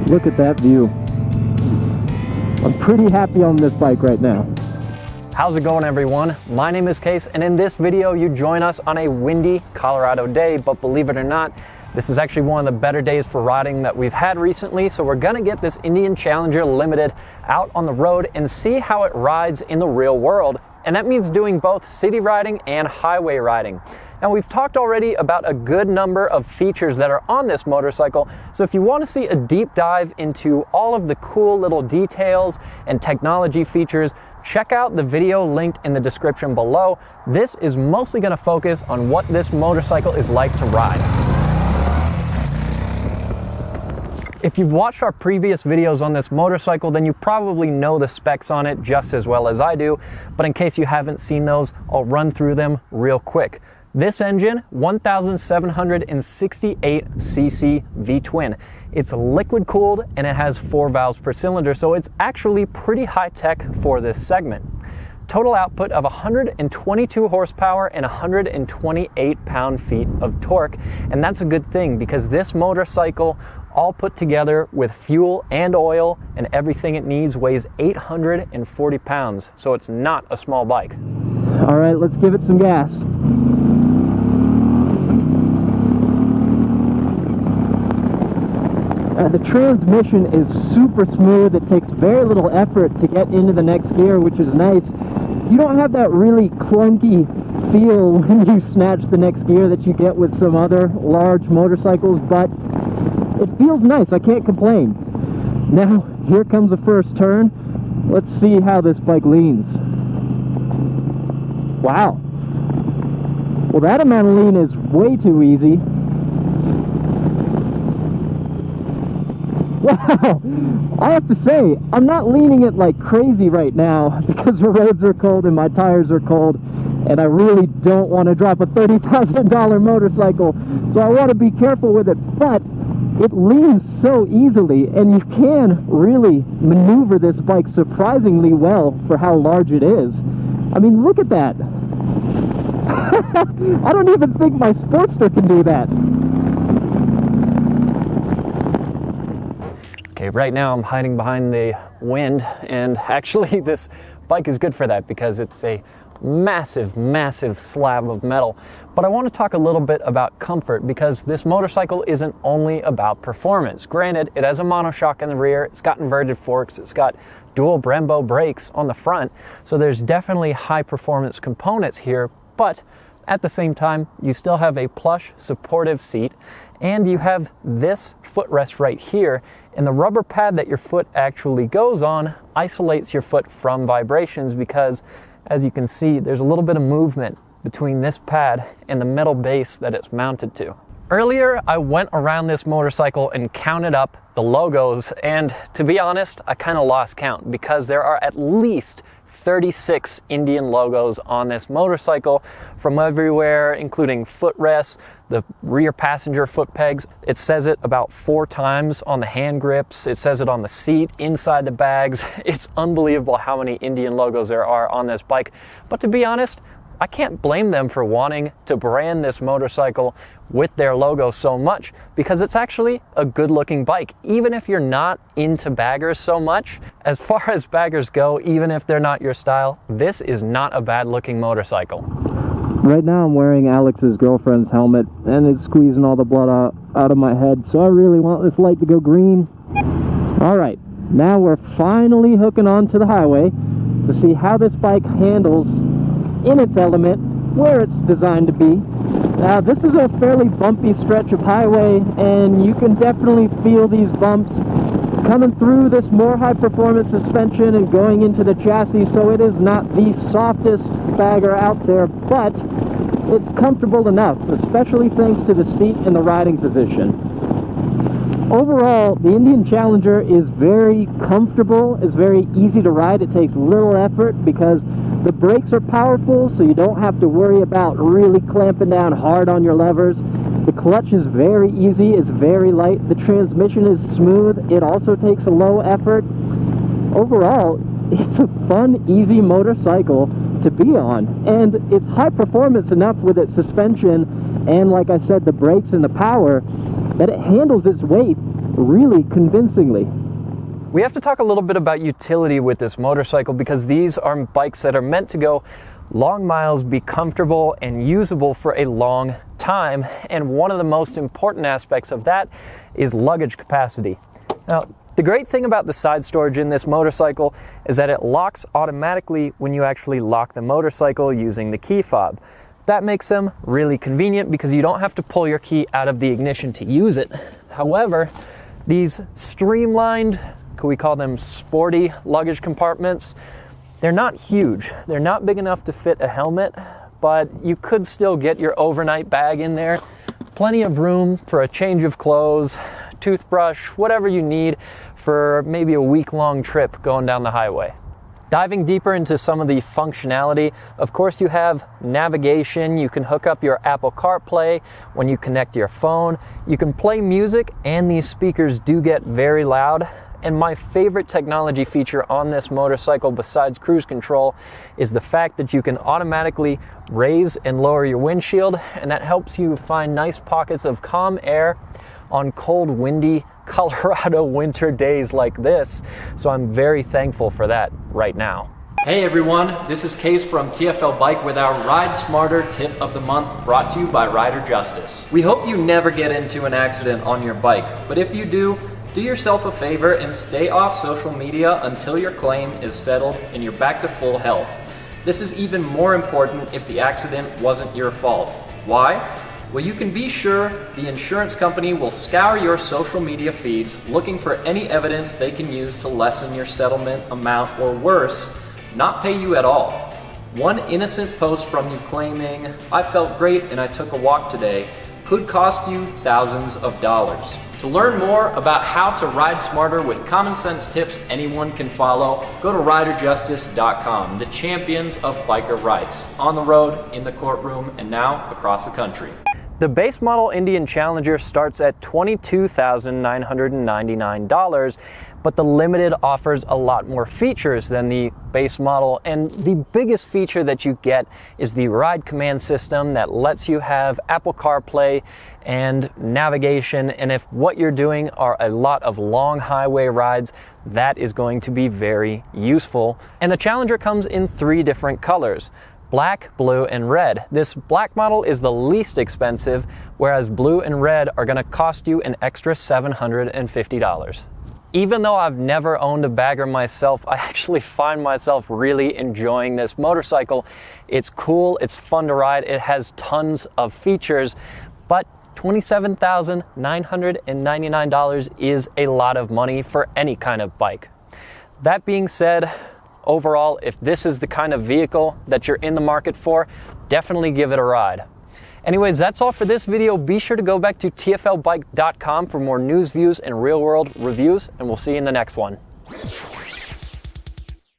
Look at that view. I'm pretty happy on this bike right now. How's it going, everyone? My name is Kase, and in this video you join us on a windy Colorado day, but believe it or not, this is actually one of the better days for riding that we've had recently. So we're gonna get this Indian Challenger Limited out on the road and see how it rides in the real world. And that means doing both city riding and highway riding. Now, we've talked already about a good number of features that are on this motorcycle, so if you want to see a deep dive into all of the cool little details and technology features, check out the video linked in the description below. This is mostly going to focus on what this motorcycle is like to ride. If you've watched our previous videos on this motorcycle, then you probably know the specs on it just as well as I do, but in case you haven't seen those, I'll run through them real quick. This engine, 1,768cc V-twin. It's liquid cooled and it has 4 valves per cylinder, so it's actually pretty high tech for this segment. Total output of 122 horsepower and 128 pound-feet of torque, and that's a good thing because this motorcycle, all put together with fuel and oil and everything it needs, weighs 840 pounds, so it's not a small bike. All right, let's give it some gas. The transmission is super smooth. It takes very little effort to get into the next gear, which is nice. You don't have that really clunky feel when you snatch the next gear that you get with some other large motorcycles, but it feels nice. I can't complain. Now, here comes the first turn. Let's see how this bike leans. Wow. Well, that amount of lean is way too easy. Wow, I have to say, I'm not leaning it like crazy right now because the roads are cold and my tires are cold, and I really don't want to drop a $30,000 motorcycle, so I want to be careful with it, but it leans so easily, and you can really maneuver this bike surprisingly well for how large it is. I mean, look at that. I don't even think my Sportster can do that. Okay, right now I'm hiding behind the wind, and actually this bike is good for that because it's a massive, massive slab of metal. But I want to talk a little bit about comfort because this motorcycle isn't only about performance. Granted, it has a monoshock in the rear, it's got inverted forks, it's got dual Brembo brakes on the front, so there's definitely high performance components here, but at the same time, you still have a plush, supportive seat, and you have this footrest right here, and the rubber pad that your foot actually goes on isolates your foot from vibrations because, as you can see, there's a little bit of movement between this pad and the metal base that it's mounted to. Earlier, I went around this motorcycle and counted up the logos, and to be honest, I kind of lost count because there are at least 36 Indian logos on this motorcycle from everywhere, including footrests, the rear passenger foot pegs. It says it about 4 times on the hand grips. It says it on the seat, inside the bags. It's unbelievable how many Indian logos there are on this bike. But to be honest, I can't blame them for wanting to brand this motorcycle with their logo so much because it's actually a good looking bike. Even if you're not into baggers so much, as far as baggers go, even if they're not your style, this is not a bad looking motorcycle. Right now I'm wearing Alex's girlfriend's helmet and it's squeezing all the blood out of my head, so I really want this light to go green. Alright, now we're finally hooking onto the highway to see how this bike handles in its element, where it's designed to be. Now, this is a fairly bumpy stretch of highway, and you can definitely feel these bumps coming through this more high-performance suspension and going into the chassis, so it is not the softest bagger out there, but it's comfortable enough, especially thanks to the seat and the riding position. Overall, the Indian Challenger is very comfortable, it's very easy to ride, it takes little effort because the brakes are powerful, so you don't have to worry about really clamping down hard on your levers. The clutch is very easy, it's very light, the transmission is smooth, it also takes a low effort. Overall, it's a fun, easy motorcycle to be on, and it's high performance enough with its suspension and, like I said, the brakes and the power, that it handles its weight really convincingly. We have to talk a little bit about utility with this motorcycle because these are bikes that are meant to go long miles, be comfortable and usable for a long time, and one of the most important aspects of that is luggage capacity. Now, the great thing about the side storage in this motorcycle is that it locks automatically when you actually lock the motorcycle using the key fob. That makes them really convenient because you don't have to pull your key out of the ignition to use it. However, these streamlined, could we call them sporty luggage compartments, they're not huge. They're not big enough to fit a helmet, but you could still get your overnight bag in there. Plenty of room for a change of clothes, toothbrush, whatever you need for maybe a week-long trip going down the highway. Diving deeper into some of the functionality, of course you have navigation, you can hook up your Apple CarPlay when you connect your phone, you can play music, and these speakers do get very loud. And my favorite technology feature on this motorcycle besides cruise control is the fact that you can automatically raise and lower your windshield, and that helps you find nice pockets of calm air on cold, windy Colorado winter days like this, so I'm very thankful for that right now. Hey everyone, this is Kase from TFL Bike with our Ride Smarter Tip of the Month, brought to you by Rider Justice. We hope you never get into an accident on your bike, but if you do yourself a favor and stay off social media until your claim is settled and you're back to full health. This is even more important if the accident wasn't your fault. Why? Well, you can be sure the insurance company will scour your social media feeds looking for any evidence they can use to lessen your settlement amount, or worse, not pay you at all. One innocent post from you claiming, "I felt great and I took a walk today," could cost you thousands of dollars. To learn more about how to ride smarter with common sense tips anyone can follow, go to riderjustice.com, the champions of biker rights, on the road, in the courtroom, and now across the country. The base model Indian Challenger starts at $22,999, but the Limited offers a lot more features than the base model, and the biggest feature that you get is the ride command system that lets you have Apple CarPlay and navigation, and if what you're doing are a lot of long highway rides, that is going to be very useful. And the Challenger comes in 3 different colors: black, blue, and red. This black model is the least expensive, whereas blue and red are going to cost you an extra $750. Even though I've never owned a bagger myself, I actually find myself really enjoying this motorcycle. It's cool, it's fun to ride, it has tons of features, but $27,999 is a lot of money for any kind of bike. That being said, overall, if this is the kind of vehicle that you're in the market for, definitely give it a ride. Anyways, that's all for this video. Be sure to go back to tflbike.com for more news, views, and real-world reviews, and we'll see you in the next one.